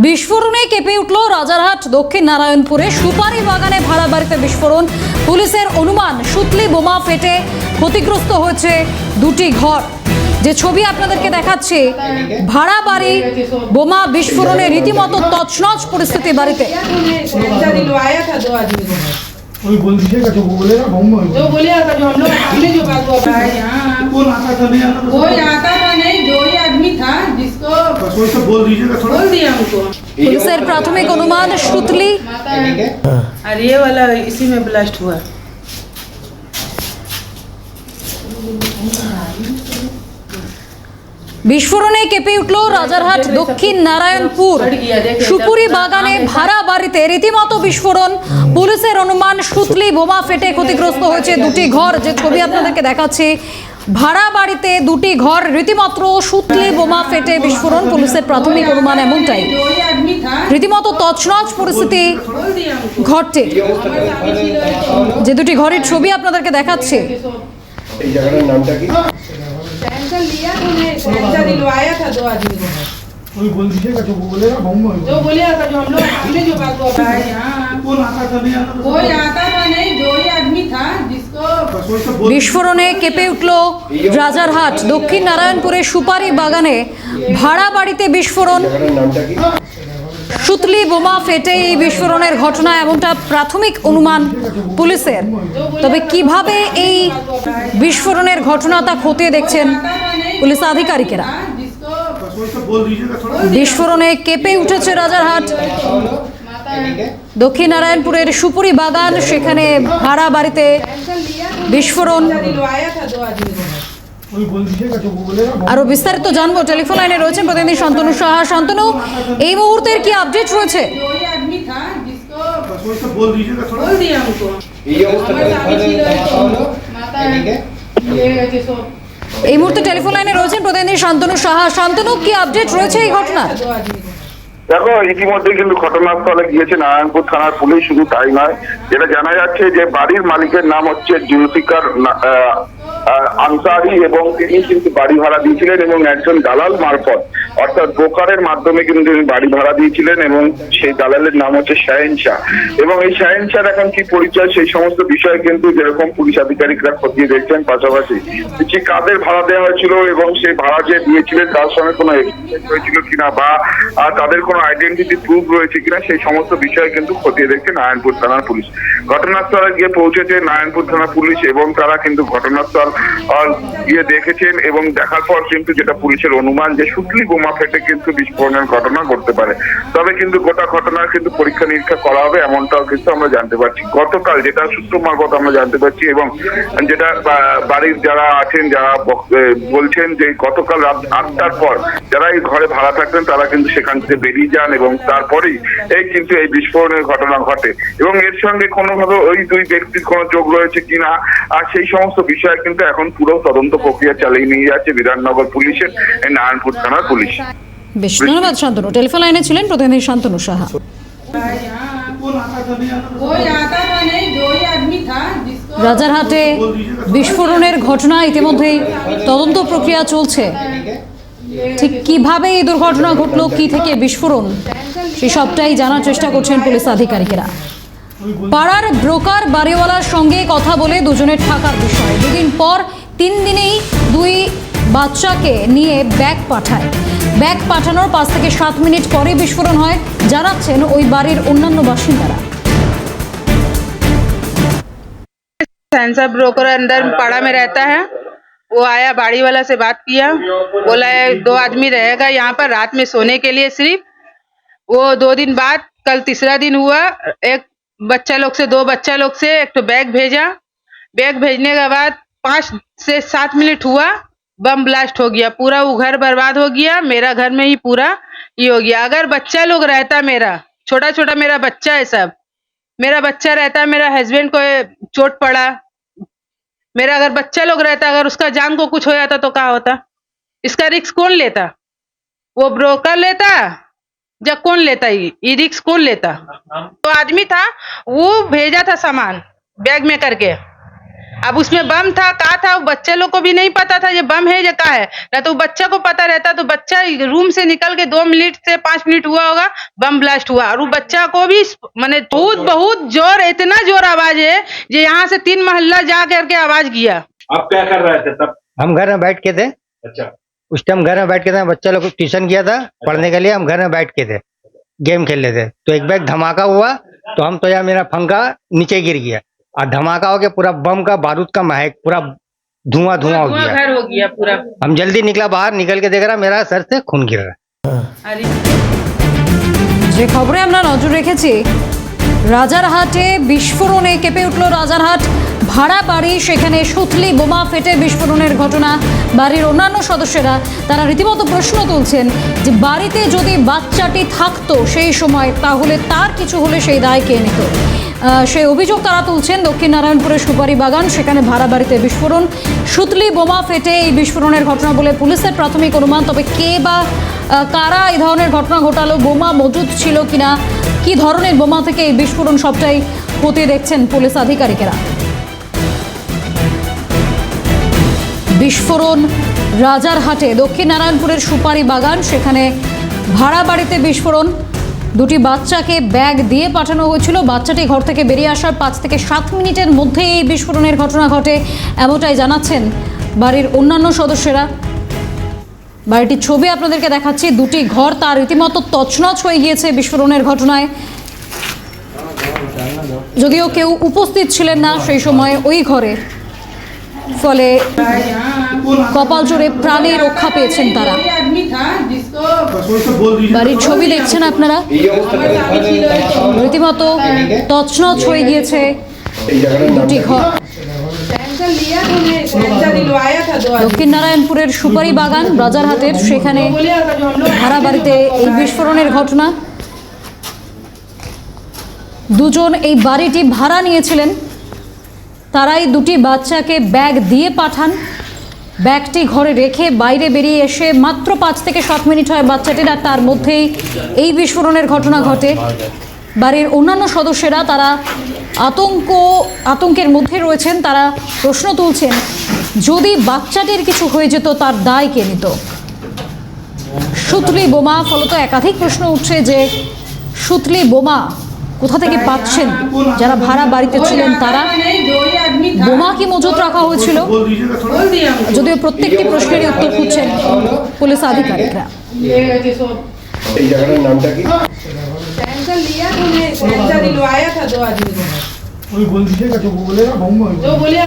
বিস্ফোরণে কেঁপে উঠল রাজারহাট দক্ষিণ নারায়ণপুরে সুপারি বাগানে ভাড়া বাড়িতে বিস্ফোরণ। পুলিশের অনুমান সুতলি বোমা ফেটে ক্ষতিগ্রস্ত হয়েছে দুটি ঘর। যে ছবি আপনাদেরকে দেখাচ্ছি, ভাড়া বাড়ি বোমা বিস্ফোরণে রীতিমতো তছনছ পরিস্থিতি বাড়িতে। कोई बोल दीजिएगा जो बोलेगा बम जो बोलेगा जो हम लोग हमने जो बात हुआ है यहाँ कौन आता था नहीं आता था कोई आता था नहीं, जो ही आदमी था जिसको बस वही सब बोल दीजिएगा थोड़ा बोल दिया हमको। পুলিশের প্রাথমিক অনুমান সুতলি और ये वाला इसी में ब्लास्ट हुआ। বিস্ফোরণে কেঁপে উঠল রাজারহাট দক্ষিণ নারায়ণপুর সুপুরি বাগানে ভাড়া বাড়িতে রীতিমতো বিস্ফোরণ। পুলিশের অনুমান সুতলি বোমা ফেটে ক্ষতিগ্রস্ত হয়েছে দুটি ঘর। যে ছবি আপনাদেরকে দেখাচ্ছি, ভাড়া বাড়িতে দুটি ঘর রীতিমাত্র সুতলি বোমা ফেটে বিস্ফোরণ। পুলিশের প্রাথমিক অনুমান এমনটাই, जो ही आदमी था রীতিমতো তছনছ পরিস্থিতি बोल दिया हमको। ঘটছে। যে দুটি ঘরের ছবি আপনাদেরকে দেখাচ্ছে, এই জায়গাটার নামটা কি? टेंशन लिया तो नहीं, टेंशन दिलवाया था दो आदमी को। कोई बोल दीजिएगा जो बोलेगा बम जो बोलेगा जो हम लोग हमने जो बात हुआ है यहाँ कौन आता था नहीं आता था कोई आता था नहीं, जो ही आदमी था जिसको बस वही सब बोल বিস্ফোরণে কেঁপে উঠল রাজারহাট দক্ষিণ নারায়ণপুরের সুপারি বাগানে ভাড়া বাড়িতে বিস্ফোরণ। জায়গাটার নামটা কি? সুতলি বোমা ফেটে এই বিস্ফোরণের ঘটনা, এমনটা প্রাথমিক অনুমান পুলিশের। তবে কিভাবে এই বিস্ফোরণের ঘটনা তা খতিয়ে দেখছেন পুলিশ আধিকারিকেরা। जिसको बस वही सब बोल दीजिएगा थोड़ा বিস্ফোরণে কেঁপে উঠেছে রাজারহাট দক্ষিণ নারায়ণপুরের সুপুরি বাগান, সেখানে ভাড়া বাড়িতে বিস্ফোরণ। दिलवाया था दो आदमी को। कोई बोल दीजिएगा जो बोलेगा बम আরো বিস্তারিত জানবো, টেলিফোন লাইনে রয়েছেন প্রতিনিধি শান্তনু সাহা। শান্তনু, এই মুহূর্তের কি আপডেট রয়েছে? जो ही आदमी था जिसको बस वही सब बोल दीजिएगा थोड़ा बोल दिया हमको। এই অবস্থাটা माता ये जिसको এই মুহূর্তে টেলিফোন লাইনে রয়েছেন প্রতিনিধি শান্তনু সাহা। শান্তনু, কি আপডেট রয়েছে এই ঘটনার? दो आदमी को। দেখো, ইতিমধ্যে কিন্তু ঘটনাস্থলে গিয়েছে নারায়ণপুর থানার পুলিশ। শুধু তাই নয়, যেটা জানা যাচ্ছে যে বাড়ির মালিকের নাম হচ্ছে জুলফিকার আনসারি এবং তিনি কিন্তু বাড়ি ভাড়া দিয়েছিলেন এবং একজন দালাল মারফত অর্থাৎ ব্রোকারের মাধ্যমে কিন্তু তিনি বাড়ি ভাড়া দিয়েছিলেন এবং সেই দালালের নাম হচ্ছে শাহিন শাহ। এবং এই শাহিন শাহ এখন কি পরিচয়, সেই সমস্ত বিষয়ে কিন্তু যেরকম পুলিশ আধিকারিকরা খতিয়ে দেখছেন, পাশাপাশি যে কাদের ভাড়া দেওয়া হয়েছিল এবং সেই ভাড়া যে দিয়েছিলেন তার সঙ্গে কোনো এগ্রিমেন্ট হয়েছিল কিনা বা তাদের কোনো আইডেন্টিটি প্রুফ রয়েছে কিনা, সেই সমস্ত বিষয়ে কিন্তু খতিয়ে দেখছে নারায়ণপুর থানার পুলিশ। ঘটনাস্থলে গিয়ে পৌঁছেছে নারায়ণপুর থানা পুলিশ এবং তারা কিন্তু ঘটনাস্থল গিয়ে দেখেছেন এবং দেখার পর কিন্তু যেটা পুলিশের অনুমান যে সুতলি বোমা ফেটে কিন্তু বিস্ফোরণের ঘটনা ঘটতে পারে। তবে কিন্তু গোটা ঘটনার কিন্তু পরীক্ষা নিরীক্ষা করা হবে, এমনটাও কিন্তু আমরা জানতে পারছি। গতকাল যেটা সূত্র মারফত আমরা জানতে পারছি এবং যেটা বাড়ির যারা আছেন যারা বলছেন যে গতকাল রাত 8টার পর যারা এই ঘরে ভাড়া থাকতেন তারা কিন্তু সেখান থেকে বেরিয়ে যান এবং তারপরেই এই কিন্তু এই বিস্ফোরণের ঘটনা ঘটে এবং এর সঙ্গে কোনোভাবে ওই দুই ব্যক্তির কোনো যোগ রয়েছে কিনা আর সেই সমস্ত বিষয়ে কিন্তু এখন পুরো তদন্ত প্রক্রিয়া চালিয়ে নিয়ে যাচ্ছে বিধাননগর পুলিশের নারায়ণপুর থানার পুলিশ। বেশ, ধন্যবাদ শান্তনু। টেলিফোন লাইনে ছিলেন প্রতিনিধি শান্তনু সাহা। कौन आता था नहीं आता था कोई आता था नहीं, जो ही आदमी था जिसको রাজারহাটে বিস্ফোরণের ঘটনা, ইতিমধ্যেই তদন্ত প্রক্রিয়া চলছে। ঠিক কিভাবে এই দুর্ঘটনা ঘটলো, কি থেকে বিস্ফোরণ, সেই সবটাই জানার চেষ্টা করছেন পুলিশ আধিকারিকেরা। পাড়ার ব্রোকার বাড়িওয়ালার সঙ্গে কথা বলে দুজনের থাকার বিষয়, দুদিন পর 3 দিনেই দুই বাচ্চাকে নিয়ে ব্যাগ পাঠায়। ব্যাগ পাঠানোর 5 থেকে 7 মিনিট পরে বিস্ফোরণ হয়, জানাচ্ছেন ওই বাড়ির অন্যান্য বাসিন্দারা। सेंसर ब्रोकर अंदर पाड़ा में रहता है, वो आया बाड़ी वाला से बात किया, बोला है 2 आदमी रहेगा यहाँ पर रात में सोने के लिए सिर्फ। वो 2 दिन बाद कल तीसरा दिन हुआ, एक बच्चा लोग से 2 बच्चा लोग से एक तो बैग भेजा। बैग भेजने के बाद 5 से 7 मिनट हुआ, बम ब्लास्ट हो गया, पूरा वो घर बर्बाद हो गया। मेरा घर में ही पूरा ये हो गया। अगर बच्चा लोग रहता, मेरा छोटा छोटा मेरा बच्चा है, सब मेरा बच्चा रहता, मेरा हस्बैंड को चोट पड़ा, मेरा अगर बच्चा लोग रहता, अगर उसका जान को कुछ हो जाता तो क्या होता? इसका रिस्क कौन लेता? वो ब्रोकर लेता या कौन लेता? ये रिस्क कौन लेता? तो आदमी था, वो भेजा था सामान बैग में करके, अब उसमें बम था का था, वो बच्चे लोग को भी नहीं पता था ये बम है ये का है, ना तो बच्चा को पता रहता तो बच्चा रूम से निकल के 2 मिनट से 5 मिनट हुआ होगा बम ब्लास्ट हुआ, और वो बच्चा को भी माने बहुत जोर, इतना जोर आवाज है जो यहाँ से 3 मोहल्ला जा करके आवाज किया। आप क्या कर रहे थे तब? हम घर में बैठ के थे, अच्छा, उस टाइम घर में बैठ के थे, बच्चा लोग ट्यूशन किया था पढ़ने के लिए, हम घर में बैठ के थे गेम खेल रहे थे, तो एक बैग धमाका हुआ तो हम तो यार मेरा पंखा नीचे गिर गया और धमाका हो गया, पूरा बम का बारूद का महक, पूरा धुआं धुआं हो गया। घर हो गया पूरा। हम जल्दी निकला बाहर, निकल के देख रहा मेरा सर से खून गिर रहा। যে খবরে আমরা নজর রেখেছি, রাজারহাটে বিস্ফোরণে কেঁপে উঠল রাজারহাট ভাড়া বাড়ি, সেখানে সুতলি বোমা ফেটে বিস্ফোরণের ঘটনা। বাড়ির অন্যান্য সদস্যরা তারা রীতিমতো প্রশ্ন তুলছেন যে বাড়িতে যদি বাচ্চাটি থাকতো সেই সময়, তাহলে তার কিছু হলে সেই দায় কে নিত। সেই অভিযোগ তারা তুলছেন। দক্ষিণ নারায়ণপুরের সুপারি বাগান, সেখানে ভাড়া বাড়িতে বিস্ফোরণ, সুতলি বোমা ফেটে এই বিস্ফোরণের ঘটনা বলে পুলিশের প্রাথমিক অনুমান। তবে কে বা কারা এই ধরনের ঘটনা ঘটালো, বোমা মজুদ ছিল কিনা, কি ধরনের বোমা থেকে এই বিস্ফোরণ, সবটাই খতিয়ে দেখছেন পুলিশ আধিকারিকেরা। বিস্ফোরণ রাজারহাটে, দক্ষিণ নারায়ণপুরের সুপারি বাগান, সেখানে ভাড়া বাড়িতে বিস্ফোরণ। দুটি বাচ্চাকে ব্যাগ দিয়ে পাঠানো হয়েছিল, বাচ্চাটি ঘর থেকে বেরিয়ে আসার 5 থেকে 7 মিনিটের মধ্যে এই বিস্ফোরণের ঘটনা ঘটে, এমনটাই জানাচ্ছেন বাড়ির অন্যান্য সদস্যরা। বাড়িটির ছবি আপনাদেরকে দেখাচ্ছি, দুটি ঘর তার রীতিমতো তছনছ হয়ে গিয়েছে বিস্ফোরণের ঘটনায়। যদিও কেউ উপস্থিত ছিলেন না সেই সময় ওই ঘরে, ফলে কপাল জোরে প্রাণে রক্ষা পেয়েছেন তারা। बस वही सब बोल दीजिए। বাড়ির ছবি দেখছেন আপনারা, এই অবস্থা রীতিমতো তছনছ হয়ে গিয়েছে এই জায়গাটার নামটা দুটি কি? ঘর। टेंशन लिया तूने, टेंशन दिलवाया था 2 দক্ষিণ নারায়ণপুরের সুপারি বাগান রাজারহাটের, সেখানে ভাড়া বাড়িতে এই বিস্ফোরণের ঘটনা। দুজন এই বাড়িটি ভাড়া নিয়েছিলেন, তারাই দুটি বাচ্চাকে ব্যাগ দিয়ে পাঠান। ব্যাগটি ঘরে রেখে বাইরে বেরিয়ে এসে মাত্র 5 থেকে 7 মিনিট হয় বাচ্চাটির, আর তার মধ্যেই এই বিস্ফোরণের ঘটনা ঘটে। বাড়ির অন্যান্য সদস্যরা তারা আতঙ্কের মধ্যে রয়েছেন। তারা প্রশ্ন তুলছেন, যদি বাচ্চাটির কিছু হয়ে যেত তার দায় কে নিত। সুতলি বোমা, ফলত একাধিক প্রশ্ন উঠছে যে সুতলি বোমা কোথা থেকে পাচ্ছেন যারা ভাড়া বাড়িতে ছিলেন তারা, বোমা কি মজুত রাখা হয়েছিল, बोल दीजिएगा थोड़ा। যদিও প্রত্যেকটি প্রশ্নেরই উত্তর খুঁজছেন পুলিশ আধিকারিকরা। এই জায়গাটার নামটা কি? टेंशन लिया तूने, टेंशन दिलवाया था 2 आदमी को, वही बोल दीजिएगा जो बोलेगा, जो बोले